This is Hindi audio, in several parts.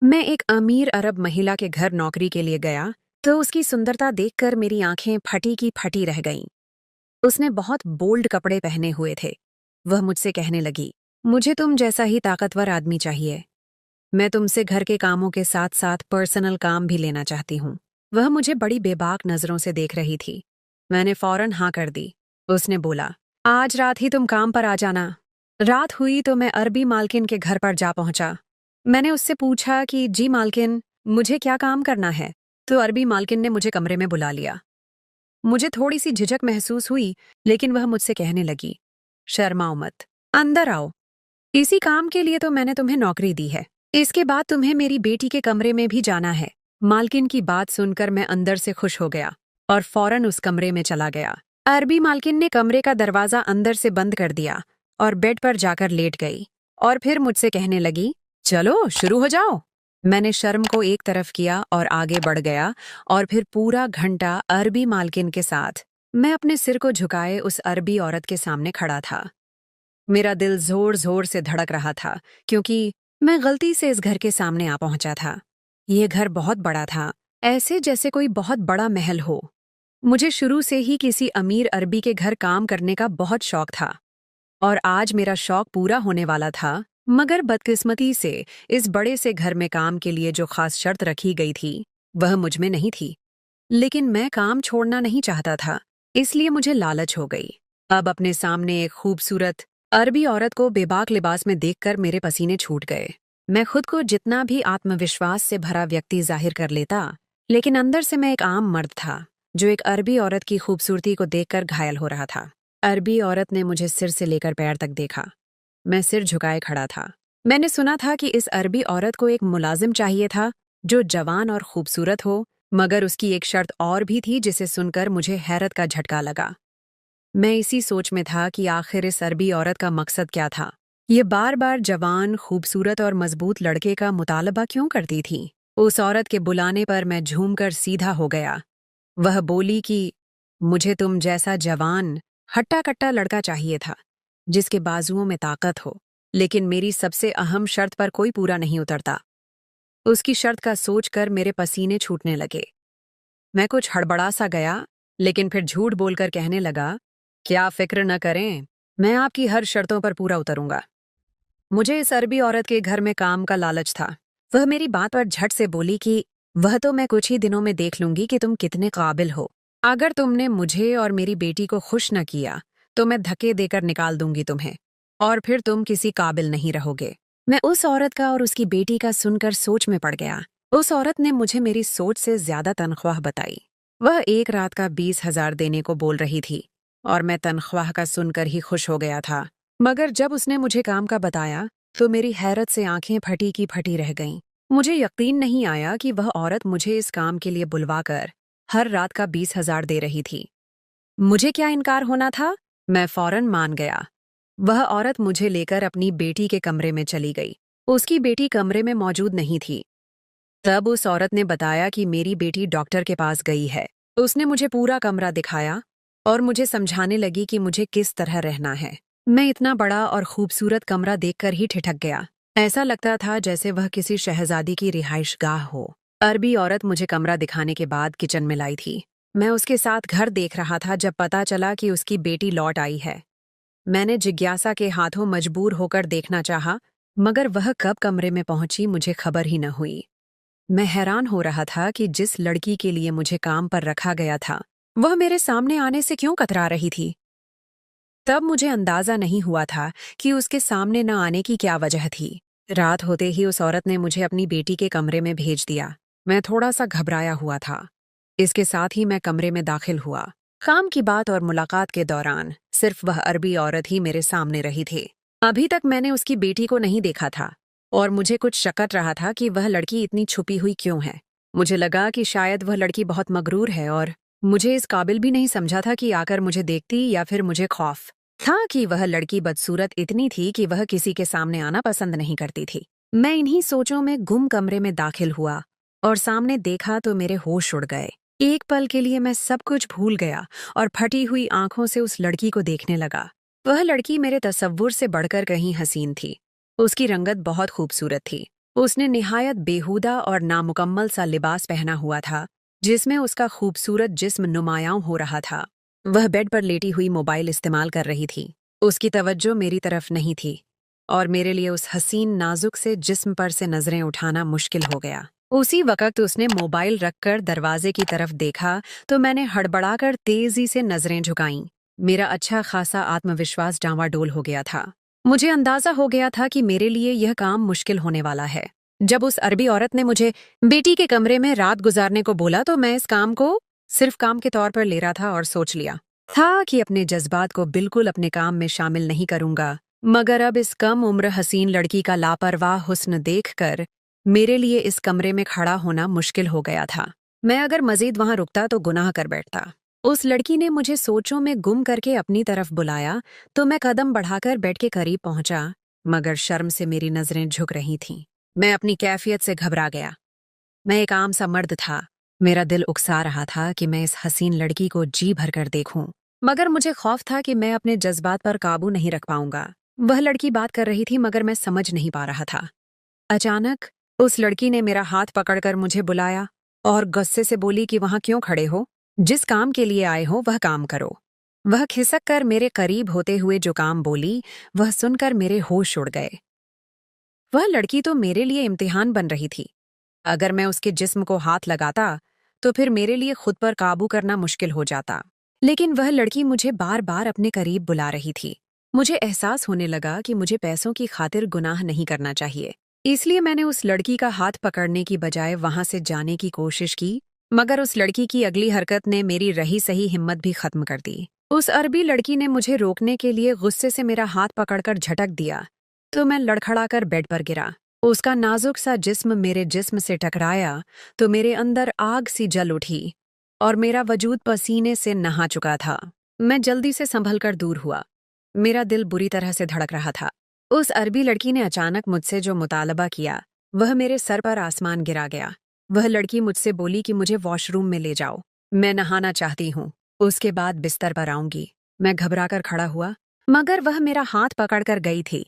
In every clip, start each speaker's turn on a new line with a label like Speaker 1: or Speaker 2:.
Speaker 1: मैं एक अमीर अरब महिला के घर नौकरी के लिए गया तो उसकी सुंदरता देखकर मेरी आंखें फटी की फटी रह गईं। उसने बहुत बोल्ड कपड़े पहने हुए थे। वह मुझसे कहने लगी, मुझे तुम जैसा ही ताकतवर आदमी चाहिए। मैं तुमसे घर के कामों के साथ साथ पर्सनल काम भी लेना चाहती हूँ। वह मुझे बड़ी बेबाक नजरों से देख रही थी। मैंने फौरन हाँ कर दी। उसने बोला, आज रात ही तुम काम पर आ जाना। रात हुई तो मैं अरबी मालकिन के घर पर जा पहुंचा। मैंने उससे पूछा कि जी मालकिन, मुझे क्या काम करना है? तो अरबी मालकिन ने मुझे कमरे में बुला लिया। मुझे थोड़ी सी झिझक महसूस हुई, लेकिन वह मुझसे कहने लगी, शर्माओ मत, अंदर आओ। इसी काम के लिए तो मैंने तुम्हें नौकरी दी है। इसके बाद तुम्हें मेरी बेटी के कमरे में भी जाना है। मालकिन की बात सुनकर मैं अंदर से खुश हो गया और फौरन उस कमरे में चला गया। अरबी मालकिन ने कमरे का दरवाजा अंदर से बंद कर दिया और बेड पर जाकर लेट गई और फिर मुझसे कहने लगी, चलो शुरू हो जाओ। मैंने शर्म को एक तरफ किया और आगे बढ़ गया और फिर पूरा घंटा अरबी मालकिन के साथ मैं अपने सिर को झुकाए उस अरबी औरत के सामने खड़ा था। मेरा दिल जोर जोर से धड़क रहा था क्योंकि मैं गलती से इस घर के सामने आ पहुंचा था। यह घर बहुत बड़ा था, ऐसे जैसे कोई बहुत बड़ा महल हो। मुझे शुरू से ही किसी अमीर अरबी के घर काम करने का बहुत शौक था और आज मेरा शौक पूरा होने वाला था। मगर बदकिस्मती से इस बड़े से घर में काम के लिए जो खास शर्त रखी गई थी वह मुझ में नहीं थी। लेकिन मैं काम छोड़ना नहीं चाहता था, इसलिए मुझे लालच हो गई। अब अपने सामने एक खूबसूरत अरबी औरत को बेबाक लिबास में देखकर मेरे पसीने छूट गए। मैं खुद को जितना भी आत्मविश्वास से भरा व्यक्ति जाहिर कर लेता, लेकिन अंदर से मैं एक आम मर्द था जो एक अरबी औरत की खूबसूरती को देखकर घायल हो रहा था। अरबी औरत ने मुझे सिर से लेकर पैर तक देखा। मैं सिर झुकाए खड़ा था। मैंने सुना था कि इस अरबी औरत को एक मुलाजिम चाहिए था जो जवान और खूबसूरत हो, मगर उसकी एक शर्त और भी थी जिसे सुनकर मुझे हैरत का झटका लगा। मैं इसी सोच में था कि आखिर इस अरबी औरत का मकसद क्या था। ये बार बार जवान, खूबसूरत और मजबूत लड़के का मुतालबा क्यों करती थी? उस औरत के बुलाने पर मैं झूमकर सीधा हो गया। वह बोली कि मुझे तुम जैसा जवान, हट्टा-कट्टा लड़का चाहिए था, जिसके बाजुओं में ताकत हो। लेकिन मेरी सबसे अहम शर्त पर कोई पूरा नहीं उतरता। उसकी शर्त का सोचकर मेरे पसीने छूटने लगे। मैं कुछ हड़बड़ा सा गया, लेकिन फिर झूठ बोलकर कहने लगा, क्या फिक्र न करें, मैं आपकी हर शर्तों पर पूरा उतरूंगा। मुझे इस अरबी औरत के घर में काम का लालच था। वह मेरी बात पर झट से बोली कि वह तो मैं कुछ ही दिनों में देख लूंगी कि तुम कितने काबिल हो। अगर तुमने मुझे और मेरी बेटी को खुश न किया तो मैं धक्के देकर निकाल दूंगी तुम्हें, और फिर तुम किसी काबिल नहीं रहोगे। मैं उस औरत का और उसकी बेटी का सुनकर सोच में पड़ गया। उस औरत ने मुझे मेरी सोच से ज्यादा तनख्वाह बताई। वह एक रात का 20,000 देने को बोल रही थी और मैं तनख्वाह का सुनकर ही खुश हो गया था। मगर जब उसने मुझे काम का बताया तो मेरी हैरत से आंखें फटी की फटी रह गईं। मुझे यकीन नहीं आया कि वह औरत मुझे इस काम के लिए बुलवाकर हर रात का 20,000 दे रही थी। मुझे क्या इनकार होना था? मैं फौरन मान गया। वह औरत मुझे लेकर अपनी बेटी के कमरे में चली गई। उसकी बेटी कमरे में मौजूद नहीं थी। तब उस औरत ने बताया कि मेरी बेटी डॉक्टर के पास गई है। उसने मुझे पूरा कमरा दिखाया और मुझे समझाने लगी कि मुझे किस तरह रहना है। मैं इतना बड़ा और खूबसूरत कमरा देखकर ही ठिठक गया। ऐसा लगता था जैसे वह किसी शहजादी की रिहाइशगाह हो। अरबी औरत मुझे कमरा दिखाने के बाद किचन में लाई थी। मैं उसके साथ घर देख रहा था जब पता चला कि उसकी बेटी लौट आई है। मैंने जिज्ञासा के हाथों मजबूर होकर देखना चाहा, मगर वह कब कमरे में पहुंची मुझे खबर ही न हुई। मैं हैरान हो रहा था कि जिस लड़की के लिए मुझे काम पर रखा गया था वह मेरे सामने आने से क्यों कतरा रही थी। तब मुझे अंदाजा नहीं हुआ था कि उसके सामने न आने की क्या वजह थी। रात होते ही उस औरत ने मुझे अपनी बेटी के कमरे में भेज दिया। मैं थोड़ा सा घबराया हुआ था। इसके साथ ही मैं कमरे में दाखिल हुआ। काम की बात और मुलाकात के दौरान सिर्फ वह अरबी औरत ही मेरे सामने रही थी। अभी तक मैंने उसकी बेटी को नहीं देखा था और मुझे कुछ शकत रहा था कि वह लड़की इतनी छुपी हुई क्यों है। मुझे लगा कि शायद वह लड़की बहुत मगरूर है और मुझे इस काबिल भी नहीं समझा था कि आकर मुझे देखती, या फिर मुझे खौफ था कि वह लड़की बदसूरत इतनी थी कि वह किसी के सामने आना पसंद नहीं करती थी। मैं इन्हीं सोचों में गुम कमरे में दाखिल हुआ और सामने देखा तो मेरे होश उड़ गए। एक पल के लिए मैं सब कुछ भूल गया और फटी हुई आंखों से उस लड़की को देखने लगा। वह लड़की मेरे तसव्वुर से बढ़कर कहीं हसीन थी। उसकी रंगत बहुत खूबसूरत थी। उसने निहायत बेहूदा और नामुकम्मल सा लिबास पहना हुआ था, जिसमें उसका खूबसूरत जिस्म नुमायां हो रहा था। वह बेड पर लेटी हुई मोबाइल इस्तेमाल कर रही थी। उसकी तवज्जो मेरी तरफ नहीं थी और मेरे लिए उस हसीन नाजुक से जिस्म पर से नजरें उठाना मुश्किल हो गया। उसी वक्त उसने मोबाइल रखकर दरवाजे की तरफ देखा तो मैंने हड़बड़ाकर तेजी से नजरें झुकाईं। मेरा अच्छा खासा आत्मविश्वास डांवाडोल हो गया था। मुझे अंदाजा हो गया था कि मेरे लिए यह काम मुश्किल होने वाला है। जब उस अरबी औरत ने मुझे बेटी के कमरे में रात गुजारने को बोला तो मैं इस काम को सिर्फ काम के तौर पर ले रहा था और सोच लिया था कि अपने जज्बात को बिल्कुल अपने काम में शामिल नहीं करूंगा। मगर अब इस कम उम्र हसीन लड़की का लापरवाह हुस्न देखकर मेरे लिए इस कमरे में खड़ा होना मुश्किल हो गया था। मैं अगर मजीद वहां रुकता तो गुनाह कर बैठता। उस लड़की ने मुझे सोचों में गुम करके अपनी तरफ बुलाया तो मैं कदम बढ़ाकर बेड के करीब पहुंचा, मगर शर्म से मेरी नजरें झुक रही थीं। मैं अपनी कैफियत से घबरा गया। मैं एक आम सा मर्द था। मेरा दिल उकसा रहा था कि मैं इस हसीन लड़की को जी भरकर देखूं, मगर मुझे खौफ था कि मैं अपने जज्बात पर काबू नहीं रख पाऊंगा। वह लड़की बात कर रही थी मगर मैं समझ नहीं पा रहा था। अचानक उस लड़की ने मेरा हाथ पकड़कर मुझे बुलाया और गुस्से से बोली कि वहां क्यों खड़े हो? जिस काम के लिए आए हो वह काम करो। वह खिसक कर मेरे करीब होते हुए जो काम बोली, वह सुनकर मेरे होश उड़ गए। वह लड़की तो मेरे लिए इम्तिहान बन रही थी। अगर मैं उसके जिस्म को हाथ लगाता तो फिर मेरे लिए खुद पर काबू करना मुश्किल हो जाता। लेकिन वह लड़की मुझे बार बार अपने करीब बुला रही थी। मुझे एहसास होने लगा कि मुझे पैसों की खातिर गुनाह नहीं करना चाहिए। इसलिए मैंने उस लड़की का हाथ पकड़ने की बजाय वहां से जाने की कोशिश की, मगर उस लड़की की अगली हरकत ने मेरी रही सही हिम्मत भी खत्म कर दी। उस अरबी लड़की ने मुझे रोकने के लिए गुस्से से मेरा हाथ पकड़कर झटक दिया तो मैं लड़खड़ाकर बेड पर गिरा। उसका नाजुक सा जिस्म मेरे जिस्म से टकराया तो मेरे अंदर आग सी जल उठी और मेरा वजूद पसीने से नहा चुका था। मैं जल्दी से संभलकर दूर हुआ। मेरा दिल बुरी तरह से धड़क रहा था। उस अरबी लड़की ने अचानक मुझसे जो मुतालबा किया, वह मेरे सर पर आसमान गिरा गया। वह लड़की मुझसे बोली कि मुझे वॉशरूम में ले जाओ, मैं नहाना चाहती हूँ, उसके बाद बिस्तर पर आऊंगी। मैं घबराकर खड़ा हुआ, मगर वह मेरा हाथ पकड़कर गई थी।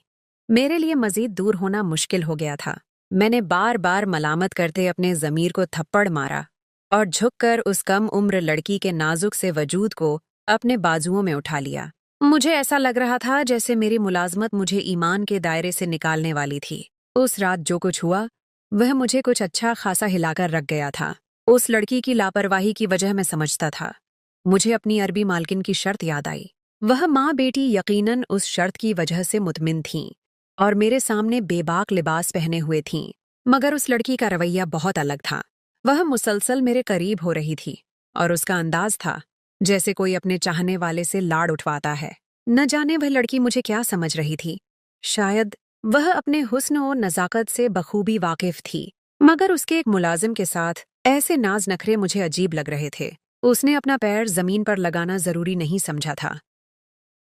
Speaker 1: मेरे लिए मजीद दूर होना मुश्किल हो गया था। मैंने बार बार मलामत करते अपने ज़मीर को थप्पड़ मारा और झुककर उस कम उम्र लड़की के नाजुक से वजूद को अपने बाजुओं में उठा लिया। मुझे ऐसा लग रहा था जैसे मेरी मुलाजमत मुझे ईमान के दायरे से निकालने वाली थी। उस रात जो कुछ हुआ वह मुझे कुछ अच्छा खासा हिलाकर रख गया था। उस लड़की की लापरवाही की वजह मैं समझता था। मुझे अपनी अरबी मालकिन की शर्त याद आई। वह माँ बेटी यकीनन उस शर्त की वजह से मुतमिन थीं और मेरे सामने बेबाक लिबास पहने हुए थीं, मगर उस लड़की का रवैया बहुत अलग था। वह मुसलसल मेरे करीब हो रही थी और उसका अंदाज था जैसे कोई अपने चाहने वाले से लाड़ उठवाता है। न जाने वह लड़की मुझे क्या समझ रही थी। शायद वह अपने हुस्न और नज़ाकत से बखूबी वाकिफ थी, मगर उसके एक मुलाजिम के साथ ऐसे नाज नखरे मुझे अजीब लग रहे थे। उसने अपना पैर जमीन पर लगाना जरूरी नहीं समझा था।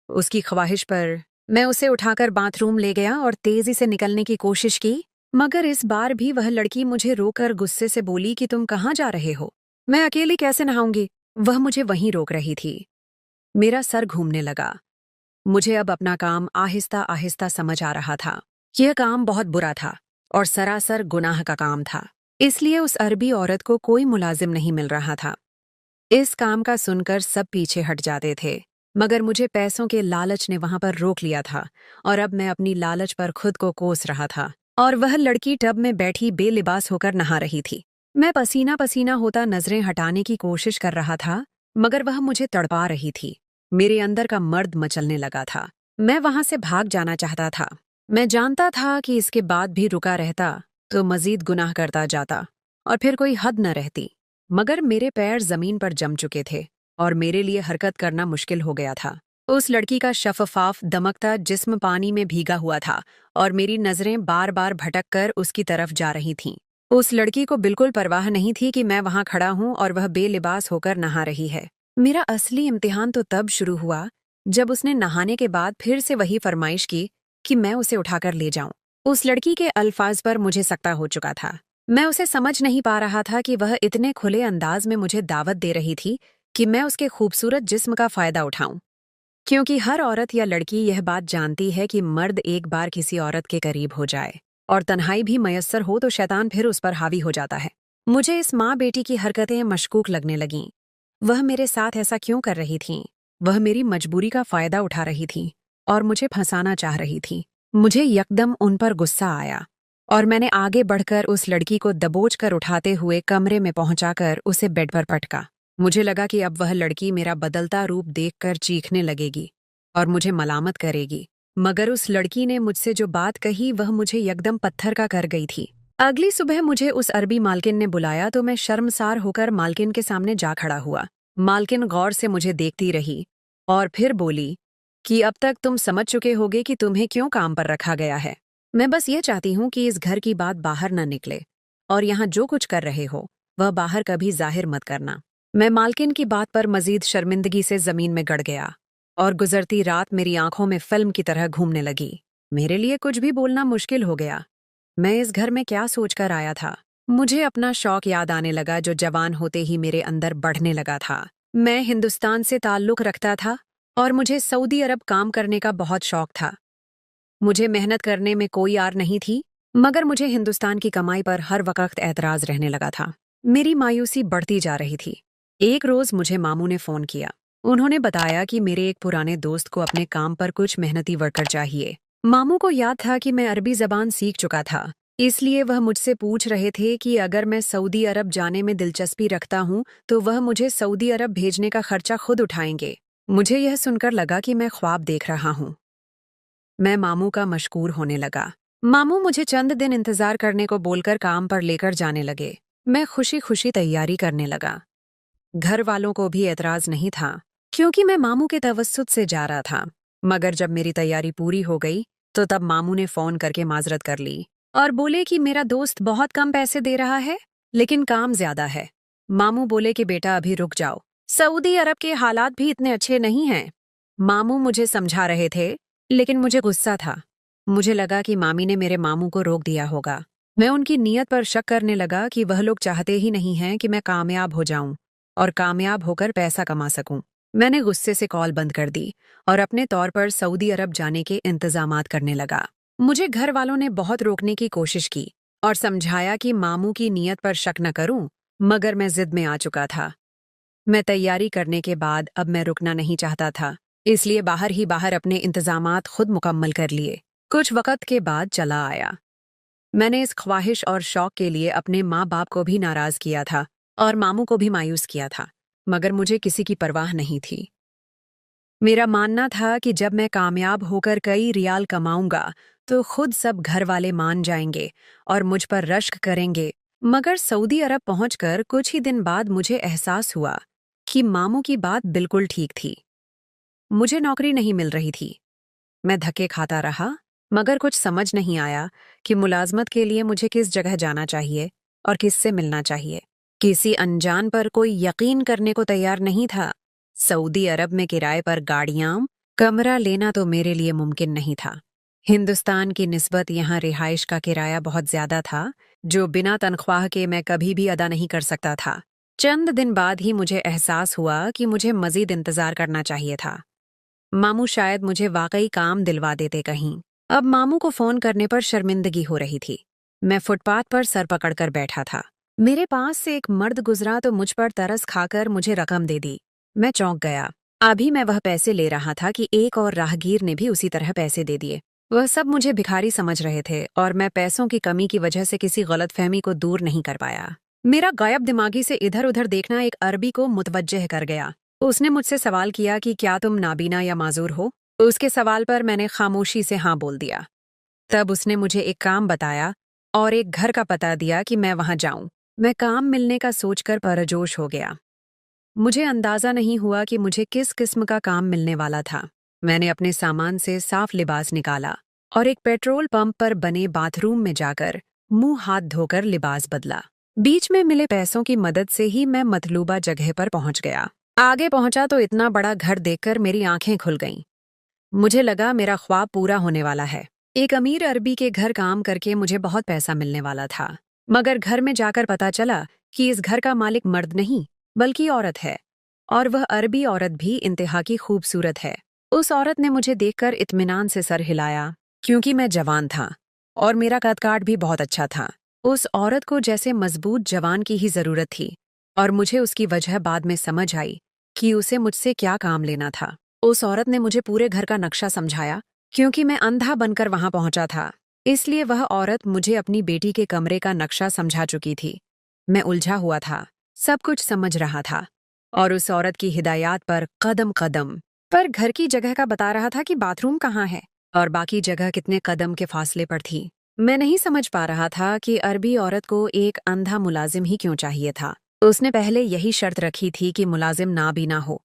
Speaker 1: उसकी ख्वाहिश पर मैं उसे उठाकर बाथरूम ले गया और तेजी से निकलने की कोशिश की, मगर इस बार भी वह लड़की मुझे रोककर गुस्से से बोली कि तुम कहाँ जा रहे हो? मैं अकेली कैसे नहाऊंगी? वह मुझे वहीं रोक रही थी। मेरा सर घूमने लगा। मुझे अब अपना काम आहिस्ता आहिस्ता समझ आ रहा था। यह काम बहुत बुरा था और सरासर गुनाह का काम था। इसलिए उस अरबी औरत को कोई मुलाजिम नहीं मिल रहा था। इस काम का सुनकर सब पीछे हट जाते थे, मगर मुझे पैसों के लालच ने वहां पर रोक लिया था और अब मैं अपनी लालच पर खुद को कोस रहा था। और वह लड़की टब में बैठी बेलिबास होकर नहा रही थी। मैं पसीना पसीना होता नजरें हटाने की कोशिश कर रहा था, मगर वह मुझे तड़पा रही थी। मेरे अंदर का मर्द मचलने लगा था। मैं वहां से भाग जाना चाहता था। मैं जानता था कि इसके बाद भी रुका रहता तो मजीद गुनाह करता जाता और फिर कोई हद न रहती, मगर मेरे पैर जमीन पर जम चुके थे और मेरे लिए हरकत करना मुश्किल हो गया था। उस लड़की का शफाफ दमकता जिस्म पानी में भीगा हुआ था और मेरी नजरें बार बार भटक कर उसकी तरफ जा रही थीं। उस लड़की को बिल्कुल परवाह नहीं थी कि मैं वहां खड़ा हूं और वह बेलिबास होकर नहा रही है। मेरा असली इम्तिहान तो तब शुरू हुआ जब उसने नहाने के बाद फिर से वही फरमाइश की कि मैं उसे उठाकर ले जाऊं। उस लड़की के अल्फाज पर मुझे सख्ता हो चुका था। मैं उसे समझ नहीं पा रहा था कि वह इतने खुले अंदाज में मुझे दावत दे रही थी कि मैं उसके खूबसूरत जिस्म का फायदा उठाऊं, क्योंकि हर औरत या लड़की यह बात जानती है कि मर्द एक बार किसी औरत के करीब हो जाए और तन्हाई भी मयस्सर हो तो शैतान फिर उस पर हावी हो जाता है। मुझे इस माँ बेटी की हरकतें मशकूक लगने लगीं। वह मेरे साथ ऐसा क्यों कर रही थीं? वह मेरी मजबूरी का फायदा उठा रही थीं और मुझे फंसाना चाह रही थीं। मुझे यकदम उन पर गुस्सा आया और मैंने आगे बढ़कर उस लड़की को दबोच कर उठाते हुए कमरे में पहुंचाकर उसे बेड पर पटका। मुझे लगा कि अब वह लड़की मेरा बदलता रूप देखकर चीखने लगेगी और मुझे मलामत करेगी, मगर उस लड़की ने मुझसे जो बात कही वह मुझे यकदम पत्थर का कर गई थी। अगली सुबह मुझे उस अरबी मालकिन ने बुलाया तो मैं शर्मसार होकर मालकिन के सामने जा खड़ा हुआ। मालकिन गौर से मुझे देखती रही और फिर बोली कि अब तक तुम समझ चुके होगे कि तुम्हें क्यों काम पर रखा गया है। मैं बस ये चाहती हूँ कि इस घर की बात बाहर न निकले और यहाँ जो कुछ कर रहे हो वह बाहर कभी जाहिर मत करना। मैं मालकिन की बात पर मजीद शर्मिंदगी से जमीन में गड़ गया और गुजरती रात मेरी आंखों में फिल्म की तरह घूमने लगी। मेरे लिए कुछ भी बोलना मुश्किल हो गया। मैं इस घर में क्या सोचकर आया था? मुझे अपना शौक याद आने लगा जो जवान होते ही मेरे अंदर बढ़ने लगा था। मैं हिंदुस्तान से ताल्लुक रखता था और मुझे सऊदी अरब काम करने का बहुत शौक था। मुझे मेहनत करने में कोई आर नहीं थी, मगर मुझे हिंदुस्तान की कमाई पर हर वक्त एतराज रहने लगा था। मेरी मायूसी बढ़ती जा रही थी। एक रोज मुझे मामू ने फोन किया। उन्होंने बताया कि मेरे एक पुराने दोस्त को अपने काम पर कुछ मेहनती वर्कर चाहिए। मामू को याद था कि मैं अरबी जबान सीख चुका था, इसलिए वह मुझसे पूछ रहे थे कि अगर मैं सऊदी अरब जाने में दिलचस्पी रखता हूं तो वह मुझे सऊदी अरब भेजने का खर्चा खुद उठाएंगे। मुझे यह सुनकर लगा कि मैं ख्वाब देख रहा हूं। मैं मामू का मशकूर होने लगा। मामू मुझे चंद दिन इंतजार करने को बोलकर काम पर लेकर जाने लगे। मैं खुशी खुशी तैयारी करने लगा। घर वालों को भी एतराज नहीं था, क्योंकि मैं मामू के तवस्सुत से जा रहा था। मगर जब मेरी तैयारी पूरी हो गई तो तब मामू ने फोन करके माजरत कर ली और बोले कि मेरा दोस्त बहुत कम पैसे दे रहा है, लेकिन काम ज्यादा है। मामू बोले कि बेटा अभी रुक जाओ, सऊदी अरब के हालात भी इतने अच्छे नहीं हैं। मामू मुझे समझा रहे थे, लेकिन मुझे गुस्सा था। मुझे लगा कि मामी ने मेरे मामू को रोक दिया होगा। मैं उनकी नीयत पर शक करने लगा कि वह लोग चाहते ही नहीं हैं कि मैं कामयाब हो जाऊं और कामयाब होकर पैसा कमा सकूं। मैंने गुस्से से कॉल बंद कर दी और अपने तौर पर सऊदी अरब जाने के इंतजामात करने लगा। मुझे घर वालों ने बहुत रोकने की कोशिश की और समझाया कि मामू की नीयत पर शक न करूं, मगर मैं जिद में आ चुका था। मैं तैयारी करने के बाद अब मैं रुकना नहीं चाहता था, इसलिए बाहर ही बाहर अपने इंतजामात खुद मुकम्मल कर लिए। कुछ वक़्त के बाद चला आया। मैंने इस ख्वाहिश और शौक के लिए अपने माँ बाप को भी नाराज किया था और मामू को भी मायूस किया था, मगर मुझे किसी की परवाह नहीं थी। मेरा मानना था कि जब मैं कामयाब होकर कई रियाल कमाऊंगा तो खुद सब घर वाले मान जाएंगे और मुझ पर रश्क करेंगे। मगर सऊदी अरब पहुंचकर कुछ ही दिन बाद मुझे एहसास हुआ कि मामू की बात बिल्कुल ठीक थी। मुझे नौकरी नहीं मिल रही थी। मैं धक्के खाता रहा, मगर कुछ समझ नहीं आया कि मुलाजमत के लिए मुझे किस जगह जाना चाहिए और किससे मिलना चाहिए। किसी अनजान पर कोई यकीन करने को तैयार नहीं था। सऊदी अरब में किराए पर गाड़ियां, कमरा लेना तो मेरे लिए मुमकिन नहीं था। हिंदुस्तान की निस्बत यहाँ रिहाइश का किराया बहुत ज्यादा था, जो बिना तनख्वाह के मैं कभी भी अदा नहीं कर सकता था। चंद दिन बाद ही मुझे एहसास हुआ कि मुझे मजीद इंतजार करना चाहिए था। मामू शायद मुझे वाकई काम दिलवा देते कहीं। अब मामू को फोन करने पर शर्मिंदगी हो रही थी। मैं फुटपाथ पर सर पकड़कर बैठा था। मेरे पास से एक मर्द गुजरा तो मुझ पर तरस खाकर मुझे रकम दे दी। मैं चौंक गया। अभी मैं वह पैसे ले रहा था कि एक और राहगीर ने भी उसी तरह पैसे दे दिए। वह सब मुझे भिखारी समझ रहे थे और मैं पैसों की कमी की वजह से किसी गलतफहमी को दूर नहीं कर पाया। मेरा गायब दिमागी से इधर उधर देखना एक अरबी को मुतवज्जह कर गया। उसने मुझसे सवाल किया कि क्या तुम नाबीना या माजूर हो? उसके सवाल पर मैंने खामोशी से हाँ बोल दिया। तब उसने मुझे एक काम बताया और एक घर का पता दिया कि मैं वहां जाऊं। मैं काम मिलने का सोचकर परजोश हो गया। मुझे अंदाजा नहीं हुआ कि मुझे किस किस्म का काम मिलने वाला था। मैंने अपने सामान से साफ लिबास निकाला और एक पेट्रोल पंप पर बने बाथरूम में जाकर मुंह हाथ धोकर लिबास बदला। बीच में मिले पैसों की मदद से ही मैं मतलूबा जगह पर पहुंच गया। आगे पहुंचा तो इतना बड़ा घर देखकर मेरी आंखें खुल गईं। मुझे लगा मेरा ख्वाब पूरा होने वाला है। एक अमीर अरबी के घर काम करके मुझे बहुत पैसा मिलने वाला था, मगर घर में जाकर पता चला कि इस घर का मालिक मर्द नहीं बल्कि औरत है, और वह अरबी औरत भी इंतहा की खूबसूरत है। उस औरत ने मुझे देखकर इत्मीनान से सर हिलाया, क्योंकि मैं जवान था और मेरा कद-काठ भी बहुत अच्छा था। उस औरत को जैसे मजबूत जवान की ही जरूरत थी और मुझे उसकी वजह बाद में समझ आई कि उसे मुझसे क्या काम लेना था। उस औरत ने मुझे पूरे घर का नक्शा समझाया क्योंकि मैं अंधा बनकर वहां पहुंचा था। इसलिए वह औरत मुझे अपनी बेटी के कमरे का नक्शा समझा चुकी थी। मैं उलझा हुआ था, सब कुछ समझ रहा था और उस औरत की हिदायत पर कदम कदम पर घर की जगह का बता रहा था कि बाथरूम कहाँ है और बाकी जगह कितने कदम के फासले पर थी। मैं नहीं समझ पा रहा था कि अरबी औरत को एक अंधा मुलाजिम ही क्यों चाहिए था। उसने पहले यही शर्त रखी थी कि मुलाजिम नाबीना हो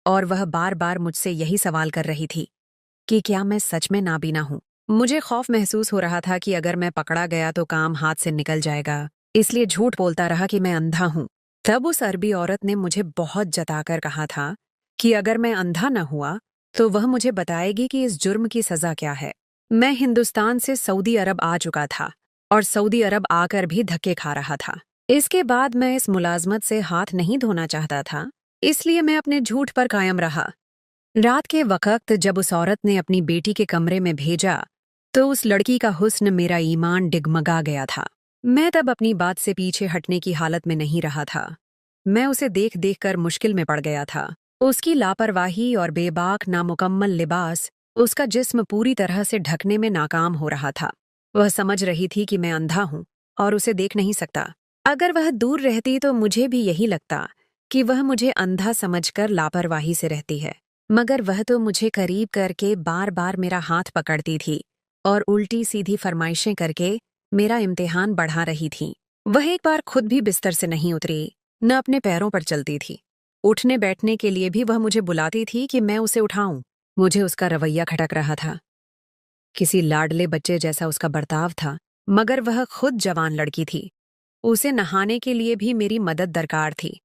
Speaker 1: और वह बार बार मुझसे यही सवाल कर रही थी कि क्या मैं सच में नाबीना हूँ। मुझे खौफ महसूस हो रहा था कि अगर मैं पकड़ा गया तो काम हाथ से निकल जाएगा, इसलिए झूठ बोलता रहा कि मैं अंधा हूँ। तब उस अरबी औरत ने मुझे बहुत जताकर कहा था कि अगर मैं अंधा न हुआ तो वह मुझे बताएगी कि इस जुर्म की सजा क्या है। मैं हिंदुस्तान से सऊदी अरब आ चुका था और सऊदी अरब आकर भी धक्के खा रहा था। इसके बाद मैं इस मुलाजमत से हाथ नहीं धोना चाहता था, इसलिए मैं अपने झूठ पर कायम रहा। रात के वक्त जब उस औरत ने अपनी बेटी के कमरे में भेजा तो उस लड़की का हुस्न मेरा ईमान डिगमगा गया था। मैं तब अपनी बात से पीछे हटने की हालत में नहीं रहा था। मैं उसे देख देख कर मुश्किल में पड़ गया था। उसकी लापरवाही और बेबाक नामुकम्मल लिबास उसका जिस्म पूरी तरह से ढकने में नाकाम हो रहा था। वह समझ रही थी कि मैं अंधा हूं और उसे देख नहीं सकता। अगर वह दूर रहती तो मुझे भी यही लगता कि वह मुझे अंधा समझकर लापरवाही से रहती है, मगर वह तो मुझे करीब करके बार बार मेरा हाथ पकड़ती थी और उल्टी सीधी फरमाइशें करके मेरा इम्तिहान बढ़ा रही थी। वह एक बार खुद भी बिस्तर से नहीं उतरी, न अपने पैरों पर चलती थी। उठने बैठने के लिए भी वह मुझे बुलाती थी कि मैं उसे उठाऊं। मुझे उसका रवैया खटक रहा था। किसी लाडले बच्चे जैसा उसका बर्ताव था, मगर वह खुद जवान लड़की थी। उसे नहाने के लिए भी मेरी मदद दरकार थी।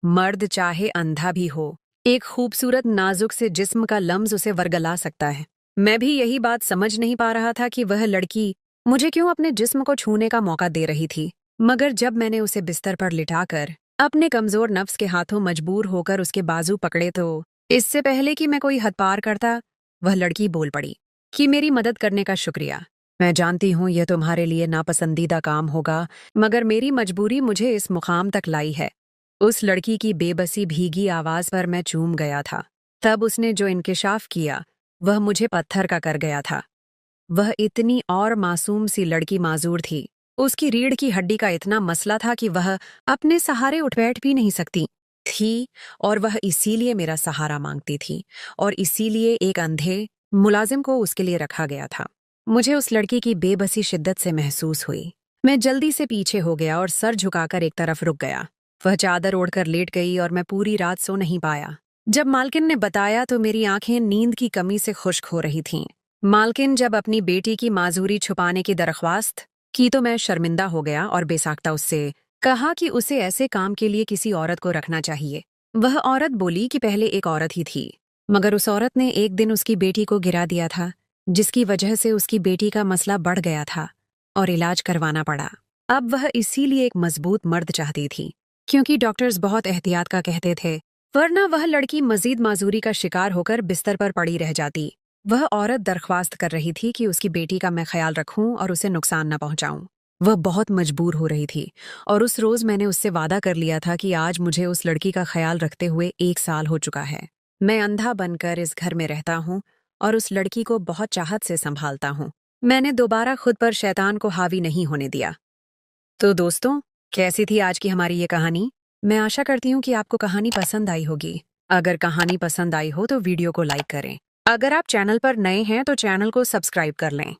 Speaker 1: मर्द चाहे अंधा भी हो, एक खूबसूरत नाजुक से जिस्म का लम्ज उसे वरगला सकता है। मैं भी यही बात समझ नहीं पा रहा था कि वह लड़की मुझे क्यों अपने जिस्म को छूने का मौका दे रही थी। मगर जब मैंने उसे बिस्तर पर लिटाकर अपने कमजोर नफ्स के हाथों मजबूर होकर उसके बाजू पकड़े तो इससे पहले कि मैं कोई हद पार करता, वह लड़की बोल पड़ी कि मेरी मदद करने का शुक्रिया। मैं जानती हूँ यह तुम्हारे लिए नापसंदीदा काम होगा, मगर मेरी मजबूरी मुझे इस मुकाम तक लाई है। उस लड़की की बेबसी भीगी आवाज पर मैं चूम गया था। तब उसने जो इंकिशाफ किया वह मुझे पत्थर का कर गया था। वह इतनी और मासूम सी लड़की माजूर थी। उसकी रीढ़ की हड्डी का इतना मसला था कि वह अपने सहारे उठ बैठ भी नहीं सकती थी और वह इसीलिए मेरा सहारा मांगती थी और इसीलिए एक अंधे मुलाजिम को उसके लिए रखा गया था। मुझे उस लड़की की बेबसी शिद्दत से महसूस हुई। मैं जल्दी से पीछे हो गया और सर झुकाकर एक तरफ रुक गया। वह चादर ओढ़कर लेट गई और मैं पूरी रात सो नहीं पाया। जब मालकिन ने बताया तो मेरी आंखें नींद की कमी से खुश्क हो रही थीं। मालकिन जब अपनी बेटी की माजूरी छुपाने की दरख्वास्त की तो मैं शर्मिंदा हो गया और बेसाख्ता उससे कहा कि उसे ऐसे काम के लिए किसी औरत को रखना चाहिए। वह औरत बोली कि पहले एक औरत ही थी, मगर उस औरत ने एक दिन उसकी बेटी को गिरा दिया था, जिसकी वजह से उसकी बेटी का मसला बढ़ गया था और इलाज करवाना पड़ा। अब वह इसीलिए एक मजबूत मर्द चाहती थी, क्योंकि डॉक्टर्स बहुत एहतियात का कहते थे, वरना वह लड़की मजीद माजूरी का शिकार होकर बिस्तर पर पड़ी रह जाती। वह औरत दरख्वास्त कर रही थी कि उसकी बेटी का मैं ख्याल रखूं और उसे नुकसान न पहुंचाऊं। वह बहुत मजबूर हो रही थी और उस रोज मैंने उससे वादा कर लिया था कि आज मुझे उस लड़की का ख्याल रखते हुए 1 साल हो चुका है। मैं अंधा बनकर इस घर में रहता हूँ और उस लड़की को बहुत चाहत से संभालता हूँ। मैंने दोबारा खुद पर शैतान को हावी नहीं होने दिया। तो दोस्तों, कैसी थी आज की हमारी ये कहानी? मैं आशा करती हूँ कि आपको कहानी पसंद आई होगी। अगर कहानी पसंद आई हो तो वीडियो को लाइक करें। अगर आप चैनल पर नए हैं तो चैनल को सब्सक्राइब कर लें।